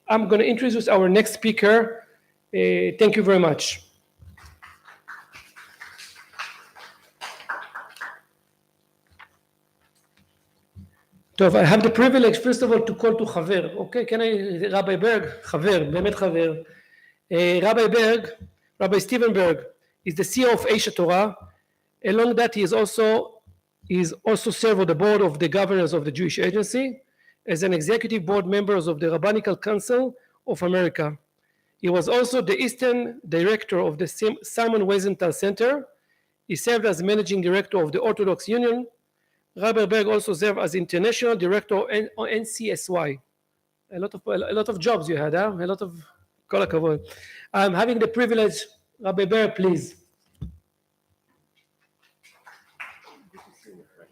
I'm going to introduce our next speaker. Thank you very much. טוב, I have the privilege, first of all, to call to חבר. Okay, can I, Rabbi Berg, חבר, באמת חבר. Rabbi Berg, Rabbi Stephen Berg, is the CEO of Aish Torah. Along that, he is also served on the board of the governors of the Jewish Agency as an executive board member of the Rabbinical Council of America. He was also the Eastern Director of the Simon Wiesenthal Center. He served as Managing Director of the Orthodox Union. Rabbi Berg also served as International Director on NCSY. A lot of jobs you had, huh? A lot of kol hakavod. I'm having the privilege, Rabbi Berg, please.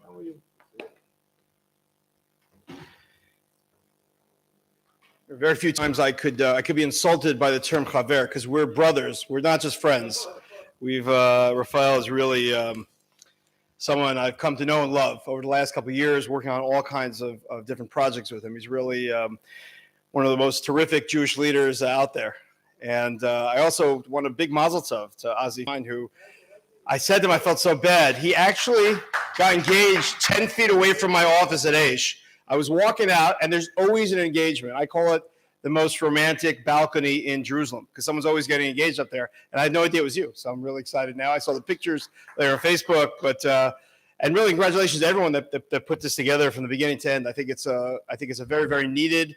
How are you? There are very few times I could be insulted by the term chaver, because we're brothers. We're not just friends. Raphael is really someone I've come to know and love over the last couple of years, working on all kinds of different projects with him. He's really one of the most terrific Jewish leaders out there. And I also want a big mazel tov to Ozzy, who I said to him I felt so bad. He actually got engaged 10 feet away from my office at Aish. I was walking out, and there's always an engagement. I call it the most romantic balcony in Jerusalem, because someone's always getting engaged up there, and I had no idea it was you. So I'm really excited now. I saw the pictures there on Facebook, but and really congratulations to everyone that put this together from the beginning to end. I think it's a very, very needed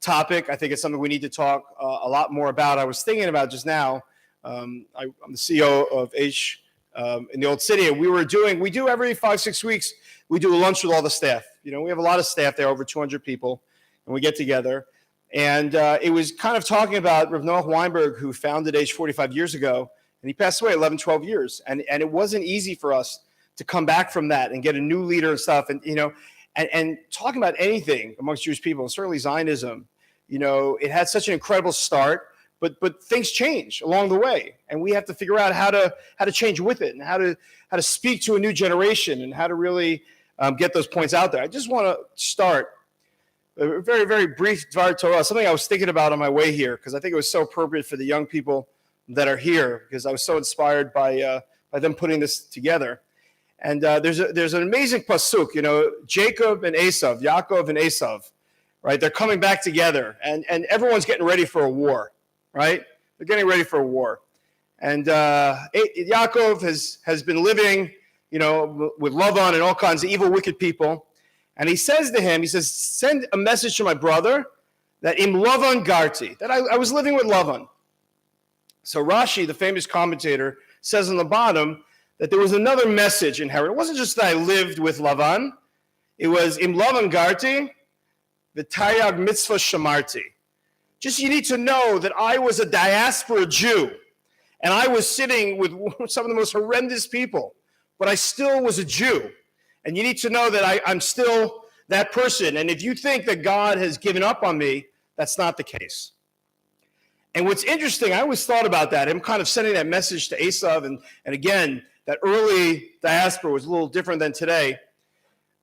topic. I think it's something we need to talk a lot more about. I was thinking about just now. I'm the CEO of Aish in the Old City, and we do every 5-6 weeks. We do a lunch with all the staff. You know, we have a lot of staff there, over 200 people, and we get together. And it was kind of talking about Rav Noach Weinberg, who founded Aish 45 years ago, and he passed away 11, 12 years. And it wasn't easy for us to come back from that and get a new leader and stuff. And, you know, and talking about anything amongst Jewish people, certainly Zionism, you know, it had such an incredible start, but things change along the way. And we have to figure out how to change with it, and how to speak to a new generation, and how to really get those points out there. I just want to start a very, very brief Dvar Torah, something I was thinking about on my way here, because I think it was so appropriate for the young people that are here, because I was so inspired by them putting this together. And there's an amazing pasuk, you know, Jacob and Esav, Yaakov and Esav, right? They're coming back together, and everyone's getting ready for a war, right? They're getting ready for a war. And Yaakov has been living, you know, with Lavan and all kinds of evil, wicked people. And he says to him, he says, send a message to my brother that im Lavan garti, that I was living with Lavan. So Rashi, the famous commentator, says on the bottom that there was another message inherent. It wasn't just that I lived with Lavan. It was im Lavan garti, v'tayag mitzvah shamarti. Just you need to know that I was a diaspora Jew, and I was sitting with some of the most horrendous people, but I still was a Jew. And you need to know that I'm still that person. And if you think that God has given up on me, that's not the case. And what's interesting, I always thought about that, him kind of sending that message to Esav, and again, that early diaspora was a little different than today.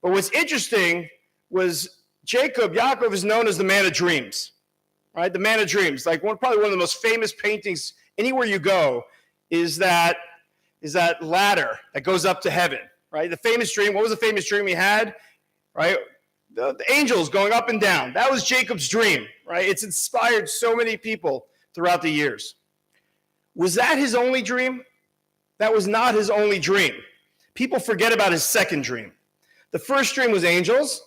But what's interesting was Yaakov is known as the man of dreams, right? The man of dreams. Like probably one of the most famous paintings anywhere you go is that ladder that goes up to heaven. Right, the famous dream. What was the famous dream he had? Right, the angels going up and down. That was Jacob's dream. Right, it's inspired so many people throughout the years. Was that his only dream? That was not his only dream. People forget about his second dream. The first dream was angels.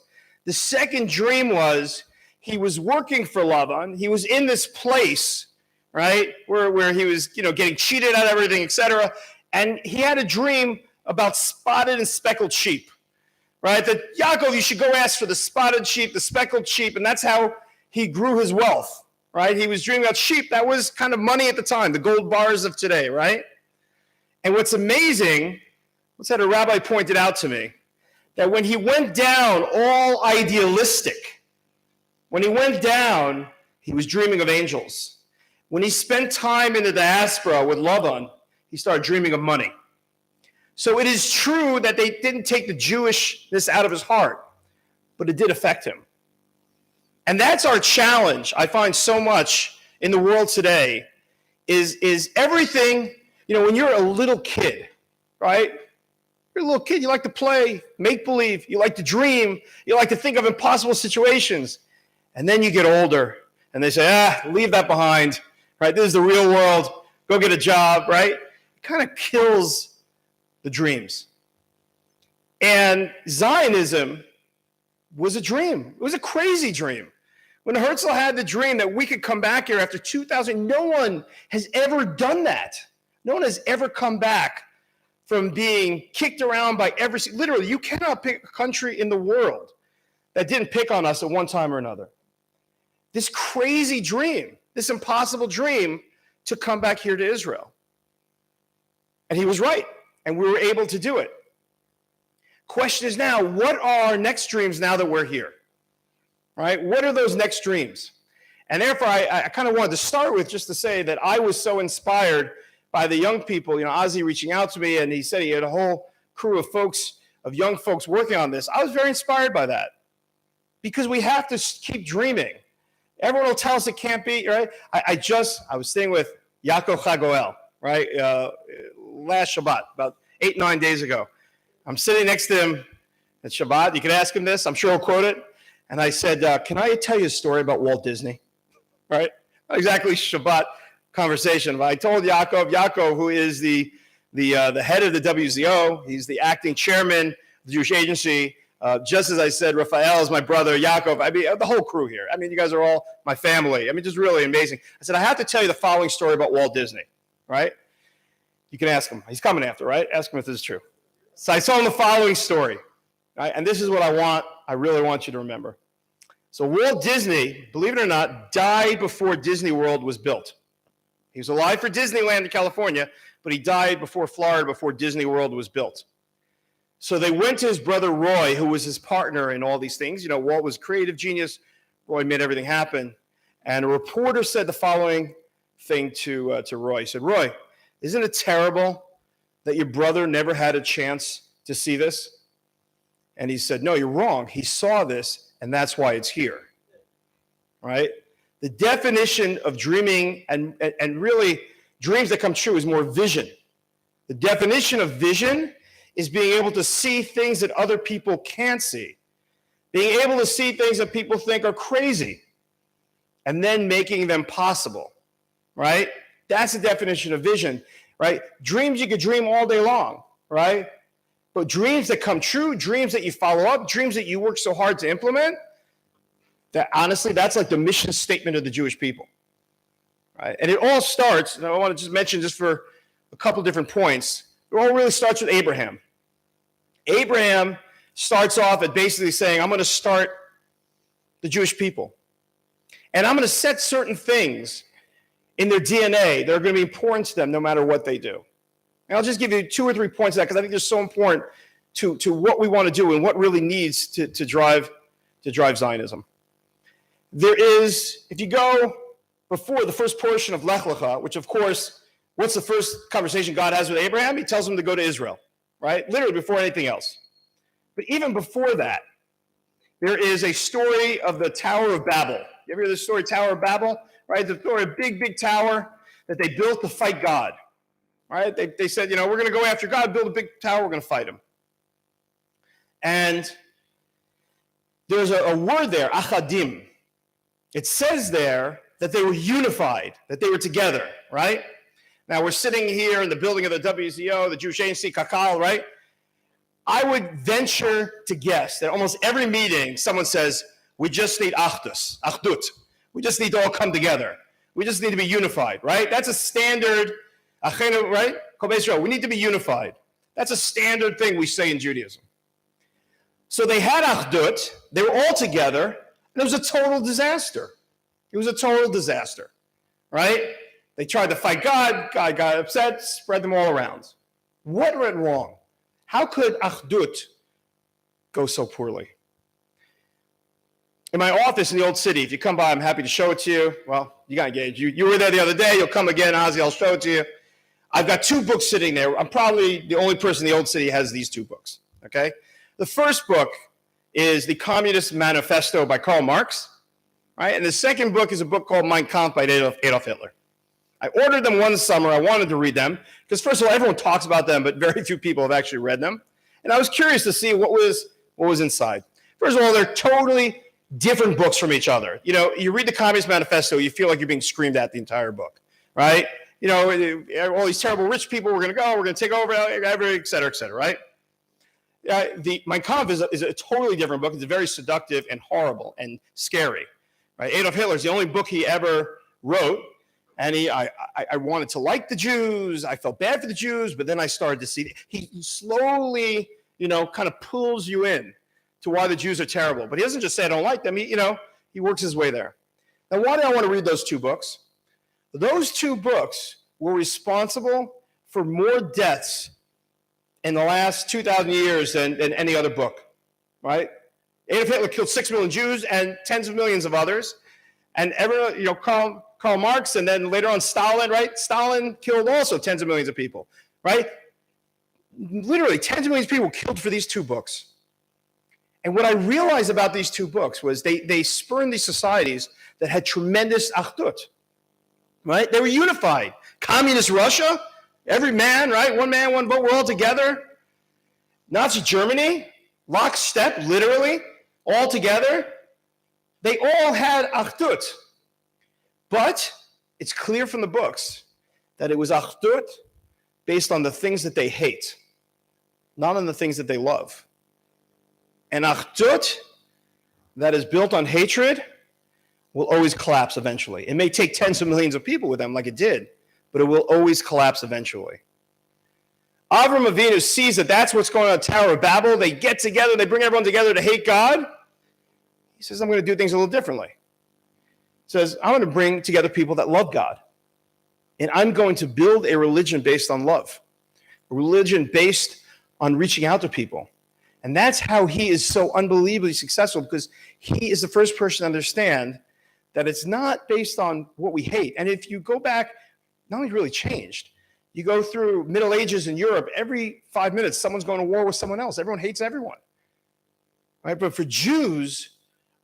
The second dream was he was working for Lavan. He was in this place, right, where he was, you know, getting cheated out of everything, etc. And he had a dream about spotted and speckled sheep, right? That Yaakov, you should go ask for the spotted sheep, the speckled sheep, and that's how he grew his wealth, right? He was dreaming about sheep. That was kind of money at the time, the gold bars of today, right? And what's amazing, what's that a rabbi pointed out to me, that when he went down all idealistic, when he went down, he was dreaming of angels. When he spent time in the diaspora with Lavan, he started dreaming of money. So it is true that they didn't take the Jewishness out of his heart, but it did affect him. And that's our challenge, I find so much in the world today, is everything, when you're a little kid, right? You're a little kid, you like to play, make believe, you like to dream, you like to think of impossible situations. And then you get older and they say, leave that behind, right? This is the real world, go get a job, right? It kind of kills the dreams. And Zionism was a dream. It was a crazy dream. When Herzl had the dream that we could come back here after 2000, no one has ever done that. No one has ever come back from being kicked around by literally, you cannot pick a country in the world that didn't pick on us at one time or another. This crazy dream, this impossible dream to come back here to Israel. And he was right, and we were able to do it. Question is now, what are our next dreams now that we're here? Right? What are those next dreams? And therefore, I kind of wanted to start with just to say that I was so inspired by the young people, Ozzy reaching out to me, and he said he had a whole crew of young folks working on this. I was very inspired by that because we have to keep dreaming. Everyone will tell us it can't be, right? I was staying with Yaakov Chagoel, right? Last Shabbat, about 8-9 days ago. I'm sitting next to him at Shabbat. You can ask him this. I'm sure he'll quote it. And I said, can I tell you a story about Walt Disney? Right? Not exactly Shabbat conversation, but I told Yaakov, who is the head of the WZO, he's the acting chairman of the Jewish Agency. Just as I said, Raphael is my brother, Yaakov, the whole crew here. You guys are all my family. Just really amazing. I said, I have to tell you the following story about Walt Disney, right? You can ask him. He's coming after, right? Ask him if this is true. So I told him the following story, right? And this is what I really want you to remember. So Walt Disney, believe it or not, died before Disney World was built. He was alive for Disneyland in California, but he died before Disney World was built. So they went to his brother Roy, who was his partner in all these things. Walt was a creative genius. Roy made everything happen. And a reporter said the following thing to Roy. He said, Roy, isn't it terrible that your brother never had a chance to see this? And he said, no, you're wrong. He saw this, and that's why it's here, right? The definition of dreaming and really dreams that come true is more vision. The definition of vision is being able to see things that other people can't see, being able to see things that people think are crazy, and then making them possible, right? That's the definition of vision, right? Dreams you could dream all day long, right? But dreams that come true, dreams that you follow up, dreams that you work so hard to implement, that honestly, that's like the mission statement of the Jewish people, right? And it all starts, and I want to just mention just for a couple different points, it all really starts with Abraham. Abraham starts off at basically saying, I'm going to start the Jewish people. And I'm going to set certain things in their DNA that are going to be important to them no matter what they do. And I'll just give you 2 or 3 points of that because I think they're so important to what we want to do and what really needs to drive Zionism. There is, if you go before the first portion of Lech Lecha, which of course, what's the first conversation God has with Abraham? He tells him to go to Israel, right? Literally before anything else. But even before that, there is a story of the Tower of Babel. You ever hear the story, Tower of Babel? Right? The story of a big, big tower that they built to fight God. Right? They said, we're going to go after God, build a big tower, we're going to fight him. And there's a word there, achadim. It says there that they were unified, that they were together, right? Now, we're sitting here in the building of the WZO, the Jewish Agency, Kakal, right? I would venture to guess that almost every meeting, someone says, we just need achdut. We just need to all come together. We just need to be unified, right? That's a standard, right? We need to be unified. That's a standard thing we say in Judaism. So they had achdut, they were all together, and it was a total disaster. It was a total disaster, right? They tried to fight God, God got upset, spread them all around. What went wrong? How could achdut go so poorly? In my office in the old city, if you come by, I'm happy to show it to you. Well, you got engaged. You were there the other day. You'll come again, Ozzy. I'll show it to you. I've got 2 books sitting there. I'm probably the only person in the old city who has these 2 books, okay? The first book is the Communist Manifesto by Karl Marx, right? And the second book is a book called Mein Kampf by Adolf Hitler. I ordered them one summer. I wanted to read them because, first of all, everyone talks about them, but very few people have actually read them. And I was curious to see what was inside. First of all, they're totally different books from each other. You know, you read the Communist Manifesto, you feel like you're being screamed at the entire book, right? You know, all these terrible rich people, we're going to go, we're going to take over, et cetera, right? The Mein Kampf is a totally different book. It's very seductive and horrible and scary, right? Adolf Hitler is the only book he ever wrote. And I wanted to like the Jews. I felt bad for the Jews, but then I started to see he slowly, you know, kind of pulls you in to why the Jews are terrible. But he doesn't just say I don't like them. He works his way there. Now, why do I want to read those two books? Those two books were responsible for more deaths in the last 2,000 years than any other book, right? Adolf Hitler killed 6 million Jews and tens of millions of others. And everyone, you know, Karl Marx, and then later on Stalin, right? Stalin killed also tens of millions of people, right? Literally tens of millions of people killed for these two books. And what I realized about these two books was they spurned these societies that had tremendous achdut, right? They were unified. Communist Russia, every man, right? One man, one vote, we're all together. Nazi Germany, lockstep, literally, all together. They all had achdut. But it's clear from the books that it was achdut based on the things that they hate, not on the things that they love. And achdut that is built on hatred will always collapse eventually. It may take tens of millions of people with them like it did, but it will always collapse eventually. Avram Avinu sees that that's what's going on at the Tower of Babel. They get together, they bring everyone together to hate God. He says, I'm going to do things a little differently. He says, I'm going to bring together people that love God. And I'm going to build a religion based on love, a religion based on reaching out to people. And that's how he is so unbelievably successful, because he is the first person to understand that it's not based on what we hate. And if you go back, not only really changed, you go through Middle Ages in Europe, every 5 minutes, someone's going to war with someone else. Everyone hates everyone, right? But for Jews,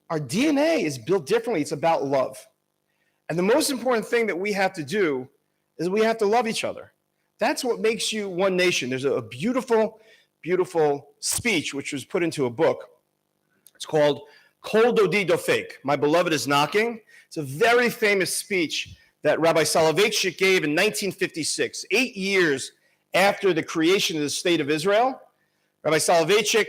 our DNA is built differently. It's about love. And the most important thing that we have to do is we have to love each other. That's what makes you one nation. There's a beautiful, beautiful speech which was put into a book. It's called Kol Dodi Dofek, My Beloved is Knocking. It's a very famous speech that Rabbi Soloveitchik gave in 1956, 8 years after the creation of the State of Israel. Rabbi Soloveitchik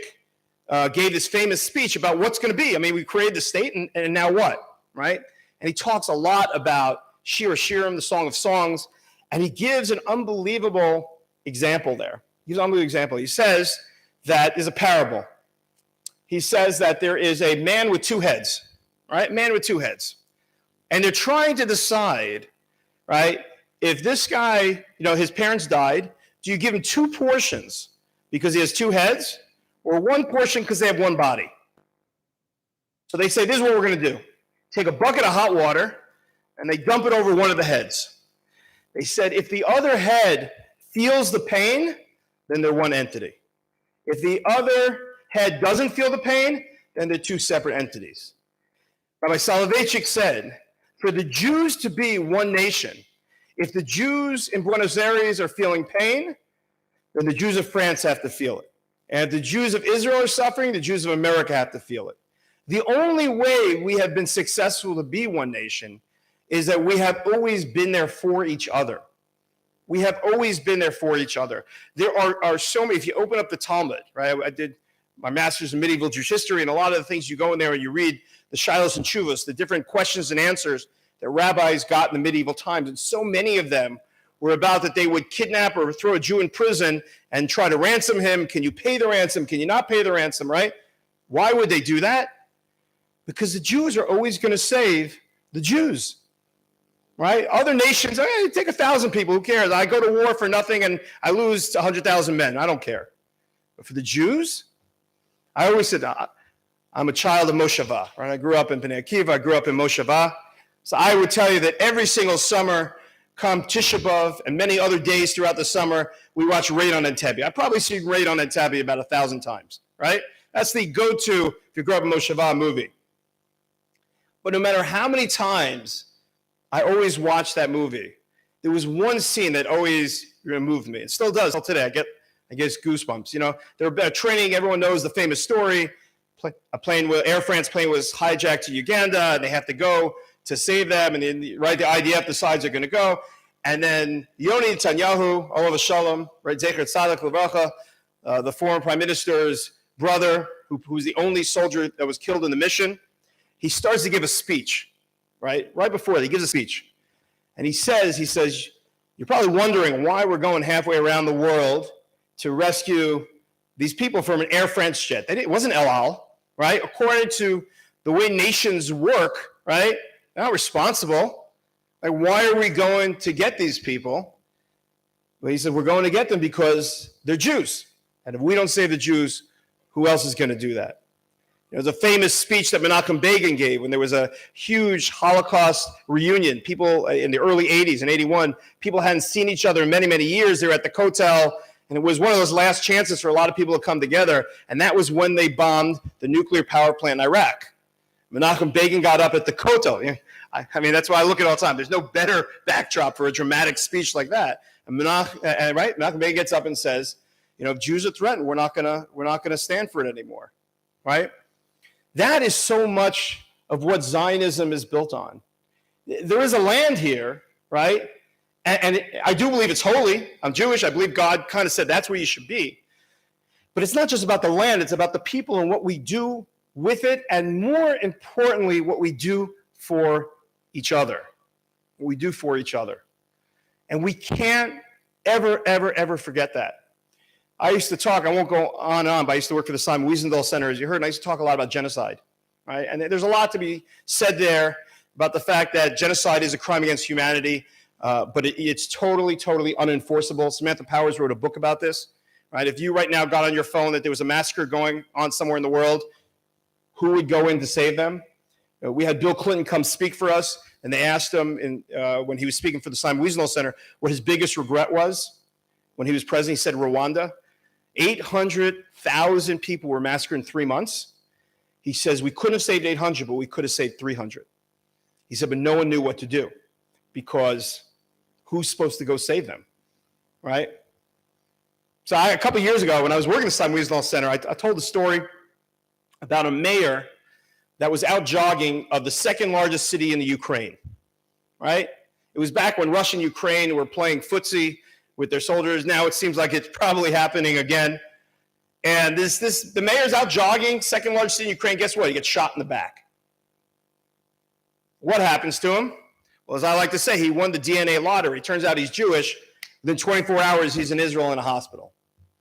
gave this famous speech about what's going to be. I mean, we created the state, and now what, right? And he talks a lot about Shir Shirim, the Song of Songs, and he gives an unbelievable example there. He gives an unbelievable example. He says that there's a parable. He says that there is a man with two heads, right? Man with two heads. And they're trying to decide, right, if this guy, you know, his parents died, do you give him two portions because he has two heads, or one portion because they have one body? So they say, this is what we're going to do. Take a bucket of hot water, and they dump it over one of the heads. They said, if the other head feels the pain, then they're one entity. If the other head doesn't feel the pain, then they're two separate entities. Rabbi Soloveitchik said, for the Jews to be one nation, if the Jews in Buenos Aires are feeling pain, then the Jews of France have to feel it. And if the Jews of Israel are suffering, the Jews of America have to feel it. The only way we have been successful to be one nation is that we have always been there for each other. We have always been there for each other. There are so many, if you open up the Talmud, right? I did my master's in medieval Jewish history, and a lot of the things you go in there and you read the shilos and tshuvos, the different questions and answers that rabbis got in the medieval times, and so many of them were about that they would kidnap or throw a Jew in prison and try to ransom him. Can you pay the ransom? Can you not pay the ransom, right? Why would they do that? Because the Jews are always going to save the Jews, right? Other nations, hey, take 1,000 people, who cares? I go to war for nothing and I lose 100,000 men. I don't care. But for the Jews, I always said, I'm a child of Moshava, right? I grew up in Bnei Akiva. I grew up in Moshava. So I would tell you that every single summer, come Tisha B'Av and many other days throughout the summer, we watch Raid on Entebbe. I've probably seen Raid on Entebbe about 1,000 times, right? That's the go-to, if you grew up in Moshava, movie. But no matter how many times I always watched that movie, there was one scene that always moved me. It still does till today. I get goosebumps. You know, they're training. Everyone knows the famous story. Air France plane was hijacked to Uganda, and they have to go to save them. And then, right, the IDF decides they're going to go. And then Yoni Netanyahu, Olav Shalom, right, Zecher Tzadik Levracha, the former prime minister's brother, who's the only soldier that was killed in the mission, he starts to give a speech, right before that, he gives a speech. And he says, you're probably wondering why we're going halfway around the world to rescue these people from an Air France jet. It wasn't El Al, right? According to the way nations work, right? They're not responsible. Like, why are we going to get these people? Well, he said, we're going to get them because they're Jews. And if we don't save the Jews, who else is going to do that? There's a famous speech that Menachem Begin gave when there was a huge Holocaust reunion. People in the early 80s and 81, people hadn't seen each other in many, many years. They were at the Kotel, and it was one of those last chances for a lot of people to come together. And that was when they bombed the nuclear power plant in Iraq. Menachem Begin got up at the Kotel. I mean, that's why I look at it all the time. There's no better backdrop for a dramatic speech like that. And Menachem Begin gets up and says, you know, if Jews are threatened, we're not gonna stand for it anymore, right? That is so much of what Zionism is built on. There is a land here, right? And I do believe it's holy. I'm Jewish. I believe God kind of said that's where you should be. But it's not just about the land. It's about the people and what we do with it, and more importantly, what we do for each other. What we do for each other. And we can't ever, ever, ever forget that. I used to talk, I won't go on and on, but I used to work for the Simon Wiesenthal Center, as you heard, and I used to talk a lot about genocide, right? And there's a lot to be said there about the fact that genocide is a crime against humanity, but it's totally, totally unenforceable. Samantha Powers wrote a book about this, right? If you right now got on your phone that there was a massacre going on somewhere in the world, who would go in to save them? We had Bill Clinton come speak for us, and they asked him when he was speaking for the Simon Wiesenthal Center what his biggest regret was when he was president. He said Rwanda. 800,000 people were massacred in 3 months. He says, we couldn't have saved 800, but we could have saved 300. He said, but no one knew what to do because who's supposed to go save them, right? So a couple of years ago, when I was working at the Simon Wiesenthal Center, I told a story about a mayor that was out jogging of the second largest city in the Ukraine, right? It was back when Russia and Ukraine were playing footsie with their soldiers. Now it seems like it's probably happening again. And the mayor's out jogging, second largest city in Ukraine. Guess what? He gets shot in the back. What happens to him? Well, as I like to say, he won the DNA lottery. Turns out he's Jewish. Within 24 hours, he's in Israel in a hospital,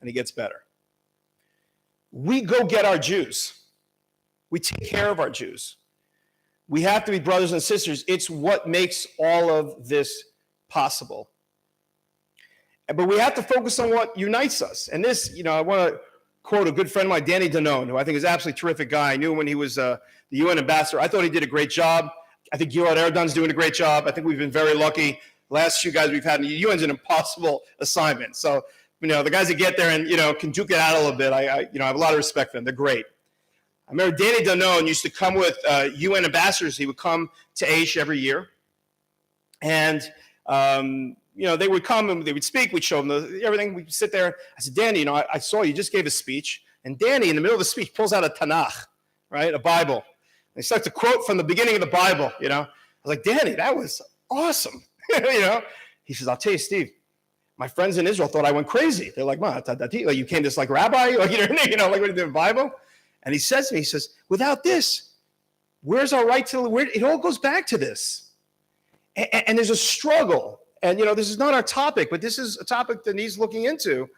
and he gets better. We go get our Jews. We take care of our Jews. We have to be brothers and sisters. It's what makes all of this possible. But we have to focus on what unites us. And this, you know, I want to quote a good friend of mine, Danny Danone, who I think is an absolutely terrific guy. I knew him when he was the UN ambassador. I thought he did a great job. I think Gilad Erdan's doing a great job. I think we've been very lucky. Last few guys we've had in the UN's an impossible assignment. So, you know, the guys that get there and, you know, can duke it out a little bit, I have a lot of respect for them. They're great. I remember Danny Danone used to come with UN ambassadors. He would come to Aish every year. And, you know, they would come and they would speak. We'd show them everything. We'd sit there. I said, Danny, you know, I saw you just gave a speech. And Danny, in the middle of the speech, pulls out a Tanakh, right, a Bible. And he starts to quote from the beginning of the Bible, you know. I was like, Danny, that was awesome, you know. He says, I'll tell you, Steve, my friends in Israel thought I went crazy. They're like, like you came this like rabbi, like, you know, like what did the Bible? And he says to me, he says, without this, where's our right to, it all goes back to this. And there's a struggle. And, you know, this is not our topic, but this is a topic that he's looking into.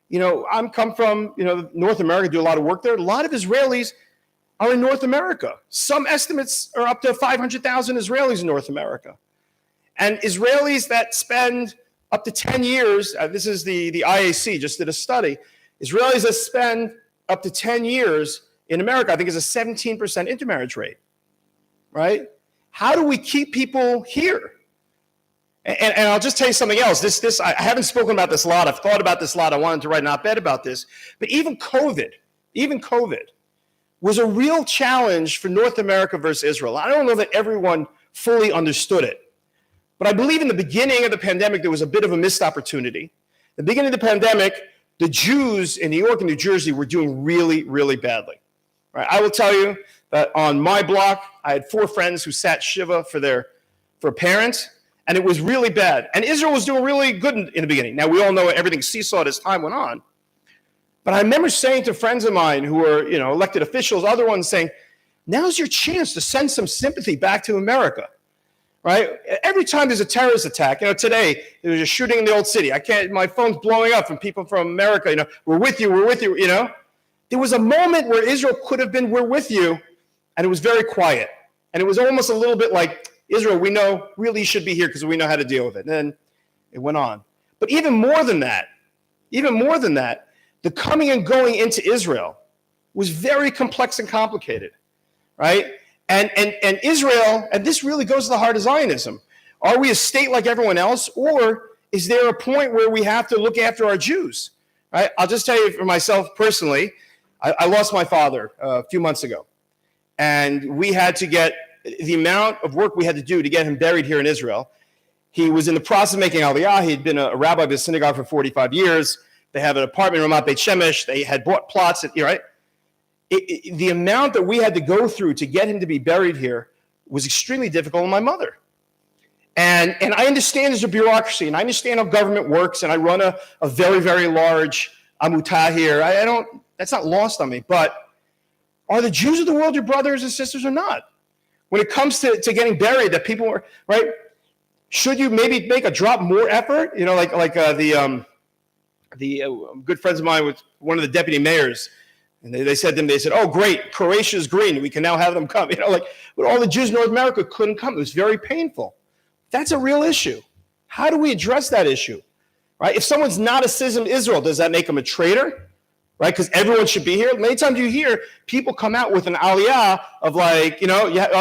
You know, I'm come from, you know, North America, do a lot of work there. A lot of Israelis are in North America. Some estimates are up to 500,000 Israelis in North America. And Israelis that spend up to 10 years, this is the IAC, just did a study. Israelis that spend up to 10 years in America, I think is a 17% intermarriage rate, right? How do we keep people here? And I'll just tell you something else. This I haven't spoken about this a lot. I've thought about this a lot. I wanted to write an op-ed about this. But even COVID, was a real challenge for North America versus Israel. I don't know that everyone fully understood it, but I believe in the beginning of the pandemic, there was a bit of a missed opportunity. The beginning of the pandemic, the Jews in New York and New Jersey were doing really, really badly. Right? I will tell you that on my block, I had 4 friends who sat Shiva for parents, and it was really bad. And Israel was doing really good in the beginning. Now, we all know everything seesawed as time went on. But I remember saying to friends of mine who were, elected officials, other ones saying, now's your chance to send some sympathy back to America, right? Every time there's a terrorist attack, today there was a shooting in the old city. My phone's blowing up from people from America, we're with you, There was a moment where Israel could have been, we're with you, and it was very quiet. And it was almost a little bit like, Israel, we know really should be here because we know how to deal with it. And then it went on. But even more than that, the coming and going into Israel was very complex and complicated, right? And Israel, and this really goes to the heart of Zionism. Are we a state like everyone else, or is there a point where we have to look after our Jews, right? I'll just tell you for myself personally, I lost my father a few months ago, and we had to get the amount of work we had to do to get him buried here in Israel. He was in the process of making Aliyah. He had been a rabbi of a synagogue for 45 years. They have an apartment in Ramat Beit Shemesh. They had bought plots, right? The amount that we had to go through to get him to be buried here was extremely difficult on my mother. And I understand there's a bureaucracy, and I understand how government works, and I run a very, very large amutah here. That's not lost on me. But are the Jews of the world your brothers and sisters or not? When it comes to getting buried, that people are, right? Should you maybe make a drop more effort? Good friends of mine with one of the deputy mayors, and they said to him, oh, great, Croatia's green. We can now have them come. But all the Jews in North America couldn't come. It was very painful. That's a real issue. How do we address that issue, right? If someone's not a citizen of Israel, does that make them a traitor, right? Because everyone should be here. Many times you hear people come out with an aliyah of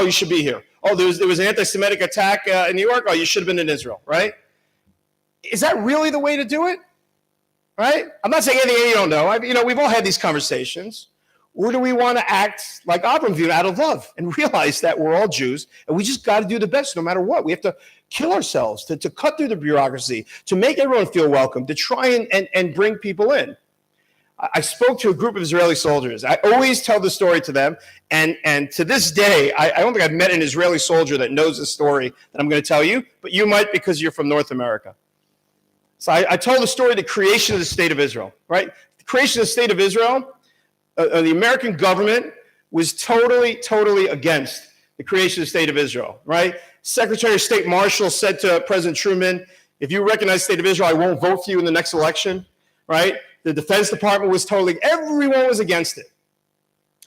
you should be here. Oh, there was an anti-Semitic attack in New York. Oh, you should have been in Israel, right? Is that really the way to do it? Right? I'm not saying anything you don't know. We've all had these conversations. Or do we want to act like Avram viewed out of love and realize that we're all Jews and we just got to do the best no matter what? We have to kill ourselves to cut through the bureaucracy, to make everyone feel welcome, to try and bring people in. I spoke to a group of Israeli soldiers. I always tell the story to them. And to this day, I don't think I've met an Israeli soldier that knows the story that I'm going to tell you, but you might because you're from North America. So I told the story of the creation of the state of Israel, right? The creation of the state of Israel, the American government was totally against the creation of the state of Israel, right? Secretary of State Marshall said to President Truman, if you recognize the state of Israel, I won't vote for you in the next election, right? The Defense Department was everyone was against it.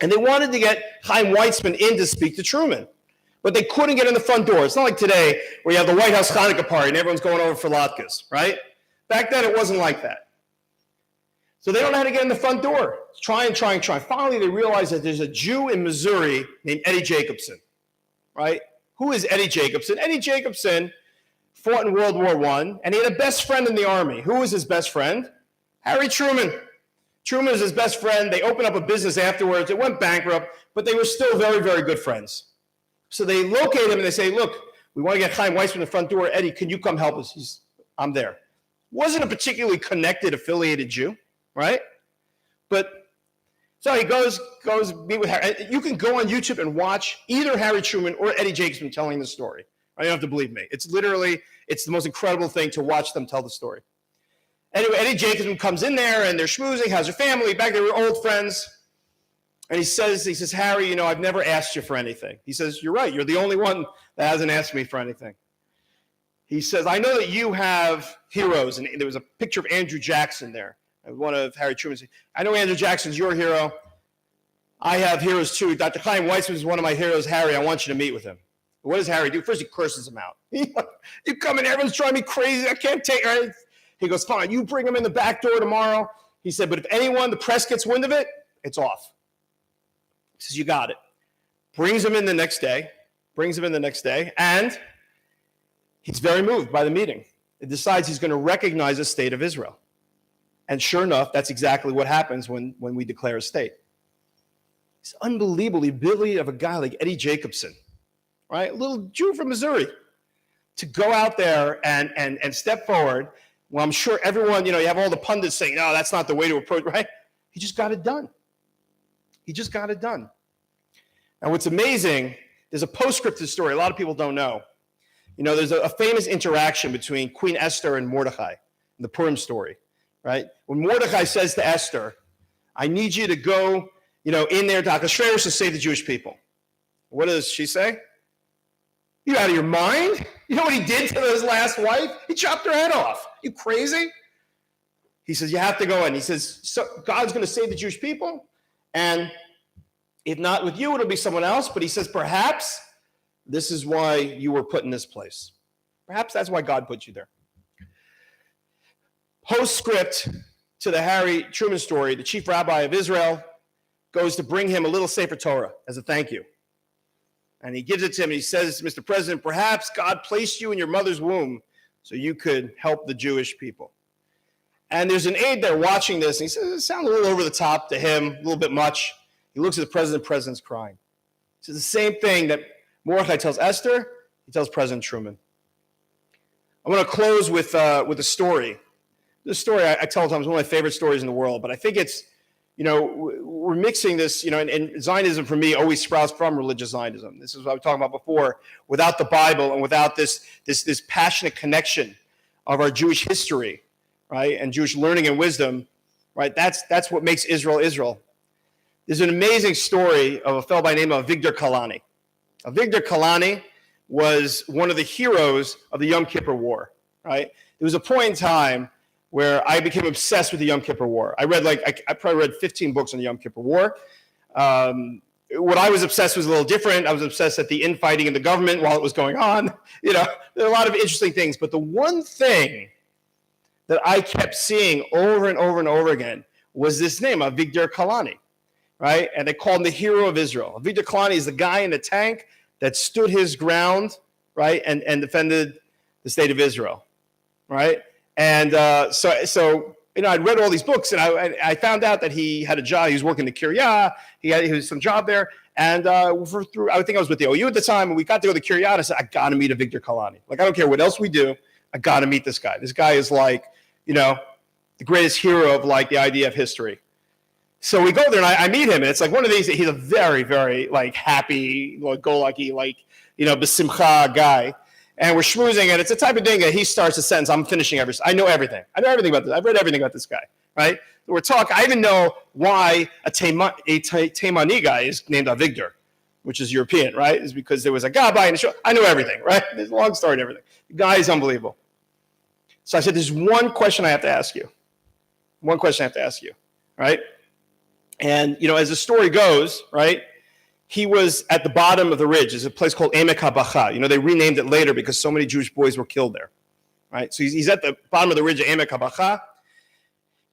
And they wanted to get Chaim Weizmann in to speak to Truman, but they couldn't get in the front door. It's not like today where you have the White House Hanukkah party and everyone's going over for latkes, right? Back then, it wasn't like that. So they don't know how to get in the front door. Trying. Finally, they realize that there's a Jew in Missouri named Eddie Jacobson, right? Who is Eddie Jacobson? Eddie Jacobson fought in World War I, and he had a best friend in the Army. Who was his best friend? Harry Truman. Truman is his best friend. They opened up a business afterwards. It went bankrupt, but they were still very, very good friends. So they locate him, and they say, look, we want to get Chaim Weizmann in the front door. Eddie, can you come help us? I'm there. Wasn't a particularly connected, affiliated Jew, right? But so he goes meet with Harry. You can go on YouTube and watch either Harry Truman or Eddie Jacobson telling the story. You don't have to believe me. It's the most incredible thing to watch them tell the story. Anyway, Eddie Jacobson comes in there and they're schmoozing. How's your family? Back there, we're old friends. And he says, Harry, I've never asked you for anything. He says, you're right. You're the only one that hasn't asked me for anything. He says, I know that you have heroes, and there was a picture of Andrew Jackson there. One of Harry Truman's. I know Andrew Jackson's your hero. I have heroes too. Dr. Chaim Weizmann is one of my heroes. Harry, I want you to meet with him. What does Harry do? First, he curses him out. You come in, everyone's driving me crazy. I can't take it. He goes, fine, you bring him in the back door tomorrow. He said, but if the press gets wind of it, it's off. He says, you got it. Brings him in the next day, and he's very moved by the meeting. He decides he's going to recognize the state of Israel. And sure enough, that's exactly what happens when we declare a state. It's unbelievable, the ability of a guy like Eddie Jacobson, right? A little Jew from Missouri, to go out there and step forward. Well, I'm sure everyone, you have all the pundits saying, no, that's not the way to approach, right? He just got it done. He just got it done. And what's amazing, there's a postscripted story a lot of people don't know. There's a famous interaction between Queen Esther and Mordecai in the Purim story, right? When Mordecai says to Esther, I need you to go, in there to Ahasuerus to save the Jewish people. What does she say? You out of your mind? You know what he did to his last wife? He chopped her head off. You crazy? He says, you have to go in. He says, so God's going to save the Jewish people, and if not with you, it'll be someone else. But he says, perhaps this is why you were put in this place. Perhaps that's why God put you there. Postscript to the Harry Truman story, the chief rabbi of Israel goes to bring him a little Sefer Torah as a thank you. And he gives it to him, and he says, Mr. President, perhaps God placed you in your mother's womb so you could help the Jewish people. And there's an aide there watching this, and he says, it sounds a little over the top to him, a little bit much. He looks at the president's crying. He says the same thing that Mordecai tells Esther, he tells President Truman. I'm going to close with a story. This story I tell times is one of my favorite stories in the world, but I think it's, we're mixing this, and Zionism for me always sprouts from religious Zionism. This is what I was talking about before. Without the Bible and without this passionate connection of our Jewish history, right, and Jewish learning and wisdom, right, that's what makes Israel Israel. There's an amazing story of a fellow by the name of Avigdor Kalani. Avigdor Kalani was one of the heroes of the Yom Kippur War, right? There was a point in time where I became obsessed with the Yom Kippur War. I read I probably read 15 books on the Yom Kippur War. What I was obsessed with was a little different. I was obsessed at the infighting in the government while it was going on. There are a lot of interesting things. But the one thing that I kept seeing over and over and over again was this name, Avigdor Kalani, right? And they called him the hero of Israel. Avigdor Kalani is the guy in the tank that stood his ground, right, and defended the state of Israel, right? And so I'd read all these books, and I found out that he had a job. He was working the Kiryah. He was some job there. And I think I was with the OU at the time, and we got to go to the Kiryah, and I said, I got to meet Avigdor Kalani. Like, I don't care what else we do. I got to meet this guy. This guy is like, the greatest hero of like the idea of history. So we go there, and I meet him, and it's like one of these. He's a very, very like happy, go-lucky, besimcha guy. And we're schmoozing, and it's the type of thing that he starts a sentence. I'm finishing everything. I know everything. I know everything about this. I've read everything about this guy, right? We're talking. I even know why a Taimani guy is named Avigdor, which is European, right? Is because there was a gabbai in the show. I know everything, right? There's a long story and everything. The guy is unbelievable. So I said, there's one question I have to ask you. One question I have to ask you, right? And, as the story goes, right, he was at the bottom of the ridge. There's a place called Emek HaBacha. They renamed it later because so many Jewish boys were killed there, right? So he's at the bottom of the ridge of Emek HaBacha,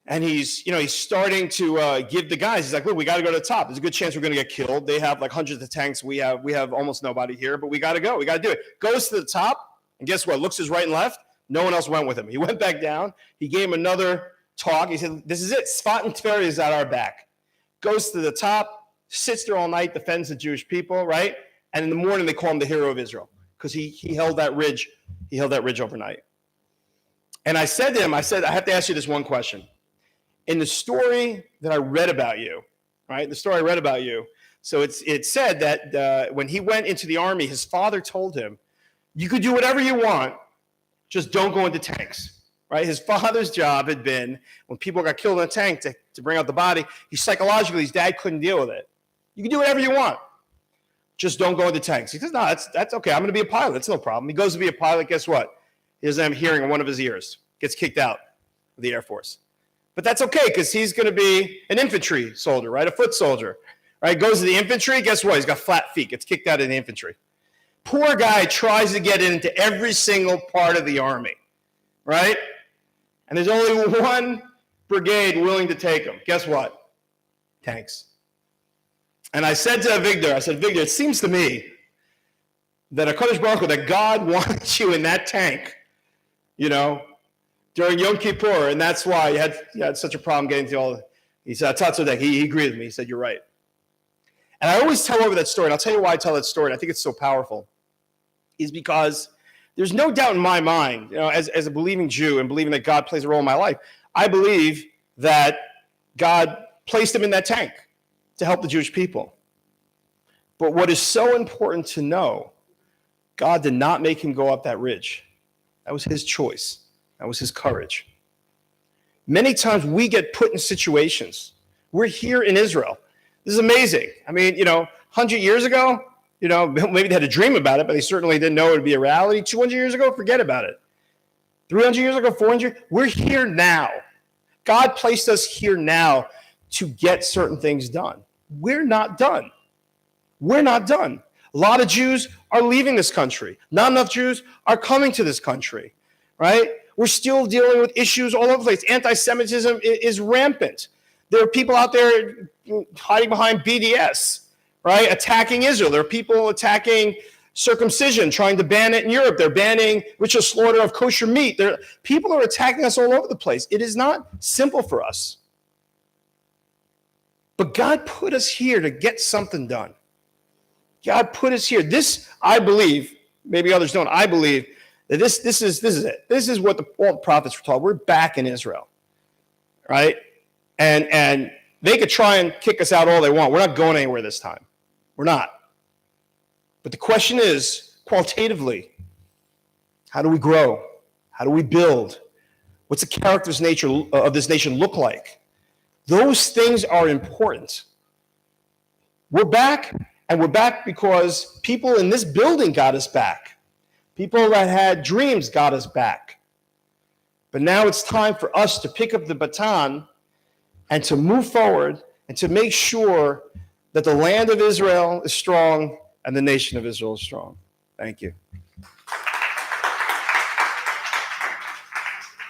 and he's starting to give the guys. He's like, look, we got to go to the top. There's a good chance we're going to get killed. They have like hundreds of tanks. We have almost nobody here, but we got to go. We got to do it. Goes to the top, and guess what? Looks his right and left. No one else went with him. He went back down. He gave him another talk. He said, this is it. Sfat and Tver is at our back. Goes to the top, sits there all night, defends the Jewish people, right? And in the morning, they call him the hero of Israel because he held that ridge. He held that ridge overnight. And I said to him, I have to ask you this one question. In the story that I read about you, right? The story I read about you. So it said that when he went into the army, his father told him, you could do whatever you want, just don't go into tanks. Right? His father's job had been, when people got killed in a tank, to bring out the body. Psychologically, his dad couldn't deal with it. You can do whatever you want. Just don't go into tanks. He says, no, that's okay. I'm going to be a pilot. It's no problem. He goes to be a pilot. Guess what? He doesn't have hearing in one of his ears. Gets kicked out of the Air Force. But that's okay because he's going to be an infantry soldier, right? A foot soldier. Right? Goes to the infantry. Guess what? He's got flat feet. Gets kicked out of the infantry. Poor guy tries to get into every single part of the army. Right? And there's only one brigade willing to take him. Guess what? Tanks. And I said to Avigdor, Avigdor, it seems to me that HaKadosh Baruch Hu, that God wanted you in that tank, during Yom Kippur, and that's why you had such a problem getting to all. He said, he agreed with me. He said, you're right. And I always tell over that story, and I'll tell you why I tell that story, and I think it's so powerful, is because there's no doubt in my mind, as a believing Jew and believing that God plays a role in my life, I believe that God placed him in that tank to help the Jewish people. But what is so important to know, God did not make him go up that ridge. That was his choice. That was his courage. Many times we get put in situations. We're here in Israel. This is amazing. I mean, 100 years ago, maybe they had a dream about it, but they certainly didn't know it would be a reality. 200 years ago, forget about it. 300 years ago, 400, we're here now. God placed us here now to get certain things done. We're not done. We're not done. A lot of Jews are leaving this country. Not enough Jews are coming to this country, right? We're still dealing with issues all over the place. Anti-Semitism is rampant. There are people out there hiding behind BDS, right? Attacking Israel. There are people attacking circumcision, trying to ban it in Europe. They're banning ritual slaughter of kosher meat. People are attacking us all over the place. It is not simple for us. But God put us here to get something done. God put us here. This, I believe, maybe others don't, I believe that this is it. This is what all the prophets were told. We're back in Israel, right? And they could try and kick us out all they want. We're not going anywhere this time. We're not. But the question is, qualitatively, how do we grow? How do we build? What's the character's nature of this nation look like? Those things are important. We're back, and we're back because people in this building got us back. People that had dreams got us back. But now it's time for us to pick up the baton and to move forward and to make sure that the land of Israel is strong and the nation of Israel is strong. Thank you.